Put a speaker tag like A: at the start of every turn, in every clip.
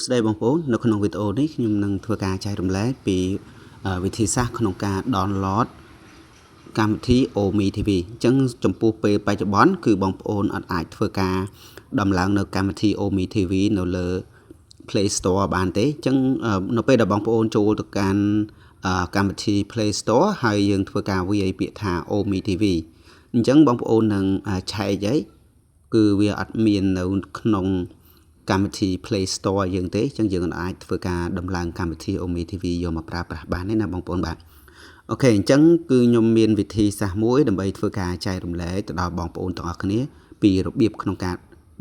A: ស្ដីបងប្អូននៅក្នុងវីដេអូនេះខ្ញុំនឹងធ្វើការចែករំលែកពីវិធីសាស្ត្រក្នុងការ download កម្មវិធី Omi TV អញ្ចឹងចំពោះពេលបច្ចុប្បន្នគឺបងប្អូនអាចធ្វើការដំឡើងនៅកម្មវិធី Omi TV នៅលើ Play Store បានទេអញ្ចឹងនៅពេលដែលបងប្អូនចូលទៅកាន់កម្មវិធី Play Store ហើយយើងធ្វើការវាយពាក្យថា Omi TV អញ្ចឹងបងប្អូននឹងឆែកអីគឺវាអត់មាននៅក្នុងកម្មវិធី Play Store យើងទេអញ្ចឹងយើងអាចធ្វើការដំឡើងកម្មវិធី Omi TV យកមកប្រើប្រាស់បានទេណាបងប្អូនបាទអូខេអញ្ចឹងគឺខ្ញុំមានវិធីសាស្ត្រមួយដើម្បីធ្វើការចែករំលែកទៅដល់បងប្អូនទាំងអស់គ្នាពីរបៀបក្នុងការ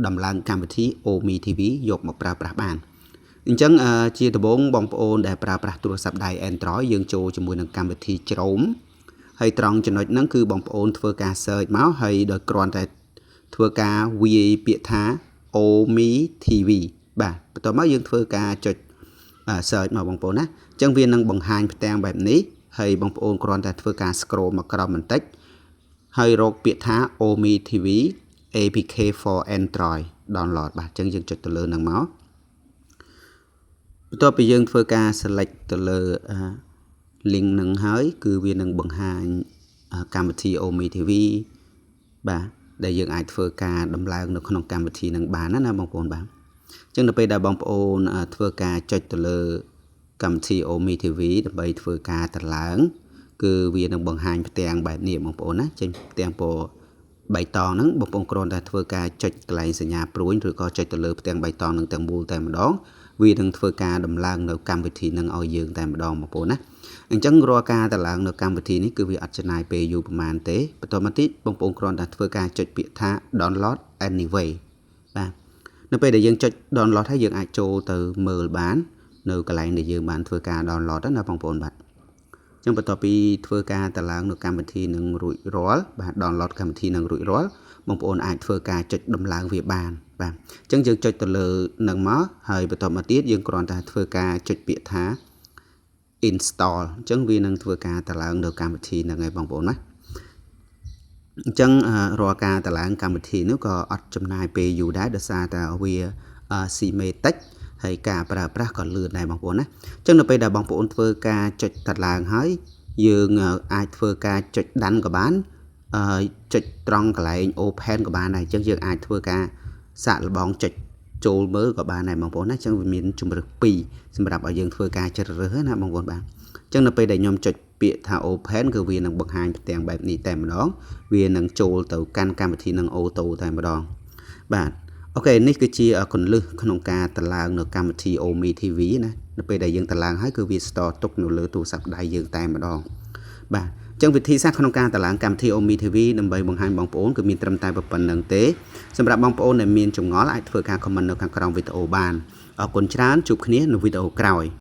A: ដំឡើងកម្មវិធី Omi TV យកមកប្រើប្រាស់បានអញ្ចឹងជាដំបូងបងប្អូនដែលប្រើប្រាស់ទូរស័ព្ទដៃ Android យើងចូលជាមួយនឹងកម្មវិធី Chrome ហើយត្រង់ចំណុចហ្នឹងគឺបងប្អូនធ្វើការ search មកហើយដោយគ្រាន់តែធ្វើការវាយពាក្យថា Omi TV បាទបន្ទាប់មកយើងធ្វើការចុច search មកបងប្អូនណាអញ្ចឹងវានឹងបង្ហាញផ្ទាំងបែបនេះហើយបងប្អូនគ្រាន់តែធ្វើការ scroll មកក្រោមបន្តិចហើយរកពាក្យថា Omi TV APK for Android download បាទអញ្ចឹងយើងចុចទៅលើហ្នឹងមកបន្ទាប់ពីយើងធ្វើការ select ទៅលើ link ហ្នឹងហើយគឺវានឹងបង្ហាញកម្មវិធី Omi TV បាទដែលយើងអាចធ្វើការដំឡើងនៅក្នុងកម្មវិធីនឹងបានណាបងប្អូនបាទអញ្ចឹងនៅពេលដែលបងប្អូនធ្វើការចុចទៅលើកម្មវិធី Omi TV ដើម្បីធ្វើការដំឡើងគឺវានឹងបង្ហាញផ្ទាំងបែបនេះបងប្អូនណាចេញផ្ទាំងពណ៌បៃតងហ្នឹងបងប្អូនគ្រាន់តែធ្វើការចុចកន្លែងសញ្ញាព្រួយឬក៏ចុចទៅលើផ្ទាំងបៃតងនឹងទាំងមូលតែម្ដងវានឹងធ្វើការដំឡើងនៅកម្មវិធីនឹងឲ្យយើងតែម្ដងបងប្អូនណាអញ្ចឹងរាល់ការដំឡើងនៅកម្មវិធីនេះគឺវាអត់ចំណាយពេលយូរប្រហែលទេបន្តមកទៀតបងប្អូនគ្រាន់តែធ្វើការចុចពាក្យថា download anyway បាទនៅពេលដែលយើងចុច download ហើយយើងអាចចូលទៅមើលបាននៅកន្លែងដែលយើងបានធ្វើការ download ណាបងប្អូនបាទអញ្ចឹងបន្ទាប់ពីធ្វើការដំឡើងនៅកម្មវិធីនឹងរួចរាល់បាទ download កម្មវិធីនឹងរួចរាល់បងប្អូនអាចធ្វើការចុចដំឡើងវាបានបាទអញ្ចឹងយើងចុចទៅលើនឹងមកហើយបន្តមកទៀតយើងគ្រាន់តែធ្វើការចុចពាក្យថា install អញ្ចឹងវានឹងធ្វើការដំឡើងនៅកម្មវិធីហ្នឹងឯងបងប្អូនណាអញ្ចឹងរាល់ការដំឡើងកម្មវិធីនោះក៏អត់ចំណាយពេលយូរដែរដោយសារតែវាស៊ីមេតិចហើយការប្រើប្រាស់ក៏លឿនដែរបងប្អូនណាអញ្ចឹងនៅពេលដែលបងប្អូនធ្វើការចុចដំឡើងហើយយើងអាចធ្វើការចុចដាន់ក៏បានចុចត្រង់កន្លែង open ក៏បានដែរអញ្ចឹងយើងអាចធ្វើការសាកល្បងចុចចូលមើលក៏បានដែរបងប្អូនណាអញ្ចឹងវាមានជម្រើស2សម្រាប់ឲ្យយើងធ្វើការជ្រើសរើសណាបងប្អូនបាទអញ្ចឹងនៅពេលដែលខ្ញុំចុចពាក្យថា open គឺវានឹងបង្ហាញផ្ទាំងបែបនេះតែម្ដងវានឹងចូលទៅកាន់កម្មវិធីនឹងអូតូតែម្ដងបាទអូខេនេះគឺជាគន្លឹះក្នុងការដំឡើងនៅកម្មវិធី Omi TV ណានៅពេលដែលយើងដំឡើងហើយគឺវា store ទុកនៅលើទូរស័ព្ទដៃយើងតែម្ដងបាទអញ្ចឹងវិធីសាស្ត្រក្នុងការដំឡើងកម្មវិធី Omi TV ដើម្បីបង្ហាញបងប្អូនគឺមានត្រឹមតែប៉ុណ្្នឹងទេសម្រាប់បងប្អូនដែលមានចម្ងល់អាចធ្វើការ comment នៅខាងក្រោមវីដេអូបានអរគុណច្រើនជួបគ្នានៅវីដេអូក្រោយ